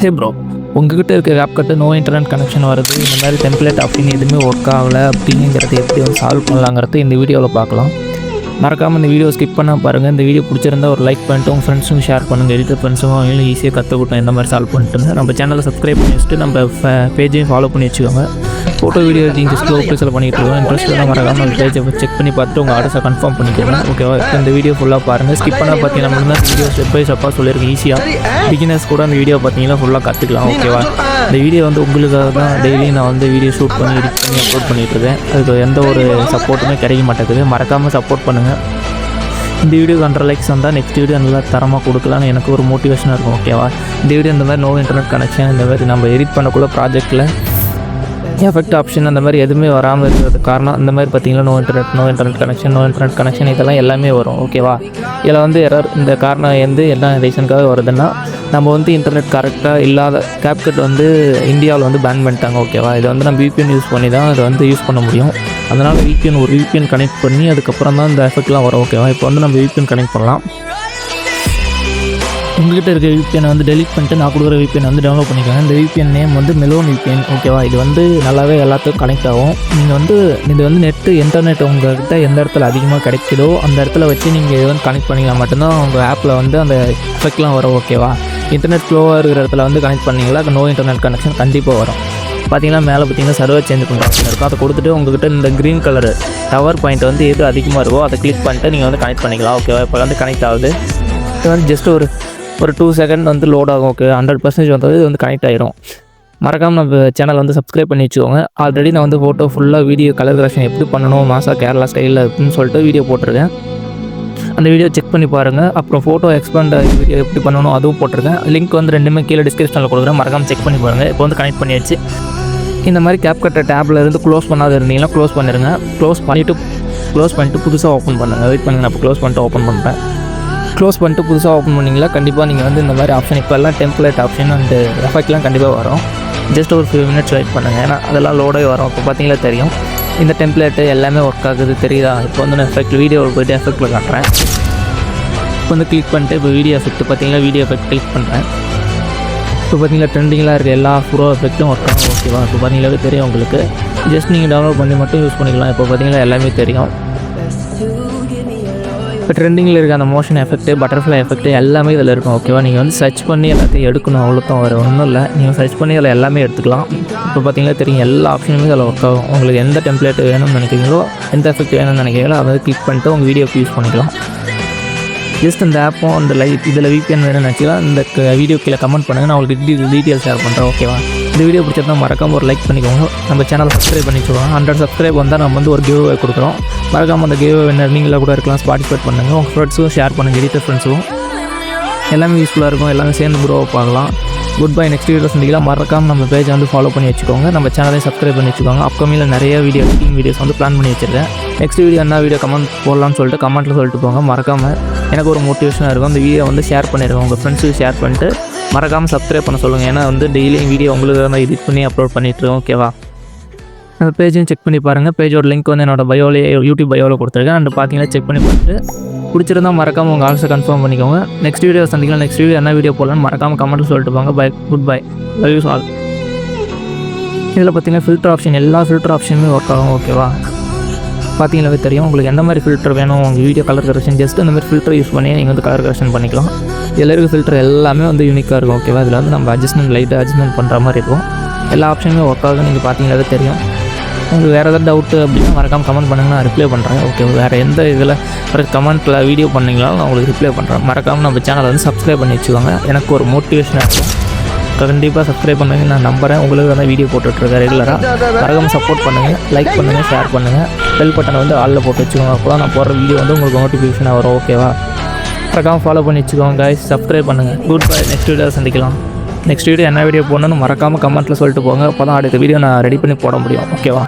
ஹே bro, உங்ககிட்ட இருக்க CapCut no internet connection வருது, இந்த மாதிரி டெம்ப்ளேட் ஆப்ஷன் எதுவுமே ஒர்க் ஆகலை அப்படிங்கிறத எப்படி வந்து சால்வ் பண்ணலாங்கிறத இந்த வீடியோவில் பார்க்கலாம். மறக்காமல் இந்த வீடியோ ஸ்கிப் பண்ணால் பாருங்கள். இந்த வீடியோ பிடிச்சிருந்தா ஒரு லைக் பண்ணிட்டு உங்கள் ஃப்ரெண்ட்ஸும் ஷேர் பண்ணுங்கள். எடிட்டர் ஃப்ரெண்ட்ஸும் அவங்களும் ஈஸியாக கற்றுக்கிட்டோம் இந்த மாதிரி சால்வ் பண்ணிட்டுங்க. நம்ம சேனலை சப்ஸ்கிரைப் பண்ணி வச்சுட்டு நம்ம பேஜையும் ஃபாலோ பண்ணி வச்சுக்கோங்க. ஃபோட்டோ வீடியோ எடிட்டிங் ஜஸ்ட் ப்ளேஸில் பண்ணிகிட்டு இருக்கோம். இன்ட்ரெஸ்ட்டாக மறக்காமல் அந்த பேஜை செக் பண்ணி பார்த்துட்டு உங்கள் ஆர்டர்ஸை கன்ஃபார்ம் பண்ணிக்கோங்க. ஓகேவா? இப்போ இந்த வீடியோ ஃபுல்லாக பாருங்கள். ஸ்கிப் பண்ணால் பார்த்தீங்கன்னா மட்டும்தான் வீடியோ ஸ்டெப் பை ஸ்டெப்பாக சொல்லியிருக்கேன். ஈஸியாக பிகினர்ஸ் கூட அந்த வீடியோ பார்த்தீங்கன்னா ஃபுல்லாக கற்றுக்கலாம். ஓகேவா? இந்த வீடியோ வந்து உங்களுக்காக தான் டெய்லி நான் வந்து வீடியோ ஷூட் பண்ணி எடிட் பண்ணி அப்லோட் பண்ணிகிட்ருக்கேன். அதுக்கு எந்த ஒரு சப்போர்ட்டுமே கிடைக்க மாட்டேங்குது. மறக்காமல் சப்போர்ட் பண்ணுங்கள். இந்த வீடியோ 100 லைக்ஸ் வந்தால் நெக்ஸ்ட் வீடியோ நல்லா தரமாக கொடுக்கலான்னு எனக்கு ஒரு மோட்டிவேஷனாக இருக்கும். ஓகேவா? இந்த வீடியோ இந்த மாதிரி நோ இன்டர்நெட் கனெக்ஷன், இந்த மாதிரி நம்ம எடிட் பண்ணக்குள்ள ப்ராஜெக்ட்டில் எஃபெக்ட் ஆப்ஷன் அந்த மாதிரி எதுவுமே வராமல் இருக்கிறதுக்கு காரணம் இந்த மாதிரி பார்த்தீங்கன்னா நோ இன்டர்நெட் கனெக்ஷன் இதெல்லாம் எல்லாமே வரும். ஓகேவா? இதில் வந்து எரர் இந்த காரணம் என்ன ரீசனுக்காக வருதுன்னா, நம்ம வந்து இன்டர்நெட் கரெக்டாக இல்லாத CapCut வந்து இந்தியாவில் வந்து பேன் பண்ணிட்டாங்க. ஓகேவா? இதை வந்து நம்ம VPN யூஸ் பண்ணி தான் இதை வந்து யூஸ் பண்ண முடியும். அதனால் ஒரு VPN கனெக்ட் பண்ணி அதுக்கப்புறம் தான் இந்த எஃபெக்ட்லாம் வரும். ஓகேவா? இப்போ வந்து நம்ம VPN கனெக்ட் பண்ணலாம். உங்கள்கிட்ட இருக்க VPN வந்து டெலிட் பண்ணிட்டு நான் கொடுக்குற VPN வந்து டவுன்லோட் பண்ணிக்கலாம். இந்த VPN நேம் வந்து மெலோன் VPN. ஓகேவா? இது வந்து நல்லாவே எல்லாத்துக்கும் கனெக்ட் ஆகும். நீங்கள் வந்து இது வந்து இன்டர்நெட் உங்கள்கிட்ட எந்த இடத்துல அதிகமாக கிடைக்குதோ அந்த இடத்துல வச்சு நீங்கள் இது வந்து கனெக்ட் பண்ணிக்கலாம். மட்டும்தான் உங்கள் ஆப்பில் வந்து அந்த எஃபெக்ட்லாம் வரும். ஓகேவா? இன்டர்நெட் ஸ்லோவாக இருக்கிற இடத்துல வந்து கனெக்ட் பண்ணிங்களா நோ இன்டர்நெட் கனெக்ஷன் கண்டிப்பாக வரும். பார்த்தீங்கன்னா மேலே பார்த்தீங்கன்னா சர்வர் சேஞ்ச் பண்ணுற ஆப்ஷன் இருக்கும். அதை கொடுத்துட்டு உங்கள்கிட்ட இந்த க்ரீன் கலர் டவர் பாயிண்ட் வந்து எது அதிகமாக இருக்கோ அதை கிளிக் பண்ணிட்டு நீங்கள் வந்து கனெக்ட் பண்ணிக்கலாம். ஓகேவா? இப்போ வந்து கனெக்ட் ஆகுது. இது வந்து ஜஸ்ட் ஒரு 2 செகண்ட் வந்து லோட் ஆகும். ஓகே, 100% வந்து இது வந்து கனெக்ட் ஆகிரும். மறக்காமல் நம்ம சேனல் வந்து சப்ஸ்கிரைப் பண்ணி வச்சுக்கோங்க. ஆல்ரெடி நான் வந்து ஃபோட்டோ ஃபுல்லாக வீடியோ கலர் கரெக்ஷன் எப்படி பண்ணணும் மாசா கேரளா ஸ்டைலில் அப்படின்னு சொல்லிட்டு வீடியோ போட்டிருக்கேன். அந்த வீடியோ செக் பண்ணி பாருங்கள். அப்புறம் ஃபோட்டோ எக்ஸ்பேண்ட் வீடியோ எப்படி பண்ணணும் அதுவும் போட்டிருக்கேன். லிங்க் வந்து ரெண்டுமே கீழே டிஸ்கிரிப்ஷனில் கொடுக்குறேன். மறக்காமல் செக் பண்ணி பாருங்கள். இப்போ வந்து கனெக்ட் பண்ணியாச்சு. இந்த மாதிரி CapCut டேப்பில் இருந்து க்ளோஸ் பண்ணாத இருந்தீங்கன்னா க்ளோஸ் பண்ணிடுங்க. க்ளோஸ் பண்ணிவிட்டு புதுசாக ஓப்பன் பண்ணுங்கள். வெயிட் பண்ணுங்கள். நான் இப்போ க்ளோஸ் பண்ணிட்டு ஓப்பன் பண்ணுறேன். க்ளோஸ் பண்ணிட்டு புதுசாக ஓப்பன் பண்ணிங்களா கண்டிப்பாக நீங்கள் வந்து இந்த மாதிரி ஆப்ஷன் இப்போ எல்லாம் டெம்ப்ளேட் ஆப்ஷன் அண்ட் எஃபெக்ட்லாம் கண்டிப்பாக வரும். ஜஸ்ட் ஒரு 5 மினிட்ஸ் வெயிட் பண்ணுங்கள். ஏன்னா அதெல்லாம் லோடாகி வரும். இப்போ பார்த்தீங்களா தெரியும் இந்த டெம்ப்ளேட்டு எல்லாமே ஒர்க் ஆகுது. தெரியுதா? இப்போ வந்து நான் வீடியோவில் போய்ட்டு எஃபெக்ட்டில் காட்டுறேன். இப்போ வந்து கிளிக் பண்ணிட்டு இப்போ வீடியோ எஃபெக்ட் பார்த்தீங்கன்னா வீடியோ எஃபெக்ட் கிளிக் பண்ணுறேன். இப்போ பார்த்தீங்களா ட்ரெண்டிங்காக இருக்குது எல்லா ப்ரோ எஃபெக்ட்டும் ஒர்க் ஆகும். ஓகேவா? இப்போ பார்த்தீங்களாவே தெரியும் உங்களுக்கு. ஜஸ்ட் நீங்கள் டவுன்லோட் பண்ணி மட்டும் யூஸ் பண்ணிக்கலாம். இப்போ பார்த்தீங்கன்னா எல்லாமே தெரியும். இப்போ ட்ரெண்டிங்கில் இருக்க அந்த மோஷன் எஃபெக்ட்டு பட்டர்ஃப்ளை எஃபெக்ட்டு எல்லாமே இதில் இருக்கும். ஓகேவா? நீங்கள் வந்து சர்ச் பண்ணி எல்லாத்தையும் எடுக்கணும். அவ்வளோதான், வேறு ஒன்றும் இல்லை. நீங்கள் சர்ச் பண்ணி அதில் எல்லாமே எடுத்துக்கலாம். இப்போ பார்த்தீங்கன்னா தெரியும் எல்லா ஆப்ஷனுமே அதில் ஒர்க் ஆகும். உங்களுக்கு எந்த டெம்ப்ளேட் வேணும்னு நினைக்கிறீங்களோ எந்த எஃபெக்ட் வேணும்னு நினைக்கிறீங்களோ அதை கிளிக் பண்ணிட்டு உங்கள் வீடியோக்கு யூஸ் பண்ணிக்கலாம். ஜஸ்ட் இந்த ஆப்பும் அந்த இதில் VPN வேணும்னு நினச்சிக்கலாம். இந்த வீடியோ கீழே கமெண்ட் பண்ணுங்கள். நான் உங்களுக்கு டீட்டெயில் ஷேர் பண்ணுறேன். ஓகேவா? இந்த வீடியோ பிடிச்சிருந்தா மறக்காமல் ஒரு லைக் பண்ணிக்கோங்க. நம்ம சேனலை சப்ஸ்கிரைப் பண்ணி வச்சுக்கோங்க. 100 சப்ஸ்கிரைப் வந்தால் நம்ம வந்து ஒரு கிவ்அவே கொடுக்குறோம். மறக்காமல் அந்த கிவ்அவே வின்னர் நீங்களாக கூட இருக்கலாம். பார்ட்டிசிபேட் பண்ணுங்கள். உங்கள் ஃப்ரெண்ட்ஸும் ஷேர் பண்ணுங்கள். எடிட்டர் ஃப்ரெண்ட்ஸும் எல்லாமே யூஸ்ஃபுல்லாக இருக்கும். எல்லாமே சேர்ந்து ப்ரோ பார்க்கலாம். Good bye. நெக்ஸ்ட் வீடியோ சந்திக்கலாம். மறக்காமல் நம்ம பேஜை வந்து ஃபாலோ பண்ணி வச்சுக்கோங்க. நம்ம சேனலையும் சப்ஸ்கிரைப் பண்ணி வச்சுக்கோங்க. அப்கமிங்கில் நிறைய எடிட்டிங் வீடியோஸ் வந்து பிளான் பண்ணி வச்சுருக்கேன். நெக்ஸ்ட் வீடியோ என்ன வீடியோ கமெண்ட் போடலாம்னு சொல்லிட்டு கமெண்ட்டில் சொல்லிட்டு போங்க. மறக்காமல் எனக்கு ஒரு மோட்டிவேஷனாக இருக்கும். அந்த வீடியோ வந்து ஷேர் பண்ணிடுங்க. உங்கள் ஃப்ரெண்ட்ஸுக்கு ஷேர் பண்ணிட்டு மறக்காமல் சப்ஸ்கிரைப் பண்ண சொல்லுங்கள். ஏன்னா வந்து டெய்லியும் வீடியோ உங்களுக்கு தான் எடிட் பண்ணி அப்லோட் பண்ணிட்டுருக்கோம். ஓகேவா? அந்த பேஜையும் செக் பண்ணி பாருங்கள். பேஜோட லிங்க் வந்து என்னோட யூடியூப் பயோவில் கொடுத்துருக்கேன். அண்ட் பார்த்தீங்கன்னா செக் பண்ணி பார்த்துட்டு பிடிச்சிருந்தால் மறக்காமல் உங்கள் ஆல்சோ கன்ஃபார்ம் பண்ணிக்கோங்க. நெக்ஸ்ட் வீடியோ சந்திக்கலாம். நெக்ஸ்ட் வீடியோ என்ன வீடியோ போடலான்னு மறக்காமல் கமெண்ட்டில் சொல்லிட்டு போங்க. Bye. Good bye. Love you all. இதில் பார்த்தீங்கன்னா ஃபில்டர் ஆப்ஷன் எல்லா ஃபில்டர் ஆப்ஷனுமே ஒர்க் ஆகும். ஓகேவா? பார்த்தீங்களாவே தெரியும் உங்களுக்கு எந்த மாதிரி ஃபில்டர் வேணும். உங்கள் வீடியோ கலர் கரெக்ஷன் ஜஸ்ட் அந்த மாதிரி ஃபில்டர் யூஸ் பண்ணி நீங்கள் வந்து கலர் கரெக்ஷன் பண்ணிக்கலாம். இதில் இருக்க ஃபில்டர் எல்லாமே வந்து யூனிக்காக இருக்கும். ஓகேவா? இதில் வந்து நம்ம லைட்டாக அட்ஜஸ்ட்மெண்ட் பண்ணுற மாதிரி இருக்கும். எல்லா ஆப்ஷனுமே ஒர்க் ஆகும். நீங்கள் பார்த்தீங்களாவே தெரியும். உங்களுக்கு வேறு ஏதாவது டவுட்டு அப்படின்னா மறக்காமல் கமெண்ட் பண்ணுங்கள். நான் ரிப்ளை பண்ணுறேன். ஓகே, வேறு எந்த இதில் கமெண்ட்டில் வீடியோ பண்ணிங்களாலும் நான் உங்களுக்கு ரிப்ளை பண்ணுறேன். மறக்காமல் நம்ம சேனலை வந்து சப்ஸ்கிரைப் பண்ணி வச்சுக்கோங்க. எனக்கு ஒரு மோட்டிவேஷனாக இருக்கும். கண்டிப்பாக சப்ஸ்கிரைப் பண்ணுங்கள். நான் நம்புகிறேன். உங்களுக்கு வந்து வீடியோ போட்டுட்ருக்கேன் ரெகுலராக. மறக்காமல் சப்போர்ட் பண்ணுங்கள். லைக் பண்ணுங்கள், ஷேர் பண்ணுங்கள். பெல் பட்டனை வந்து ஆளில் போட்டு வச்சுக்கோங்க. அப்போ தான் நான் போடுற வீடியோ வந்து உங்களுக்கு நோட்டிஃபிகேஷனாக வரும். ஓகேவா? மறக்காமல் ஃபாலோ பண்ணி வச்சுக்கோங்க கைஸ். சப்ஸ்கிரைப் பண்ணுங்கள். Good bye. நெக்ஸ்ட் வீடியோ சந்திக்கலாம். நெக்ஸ்ட் வீடியோ என்ன வீடியோ போடணும்னு மறக்காமல் கமெண்ட்டில் சொல்லிட்டு போங்க. அப்போ தான் அடுத்த வீடியோ நான் ரெடி பண்ணி போட முடியும். ஓகேவா?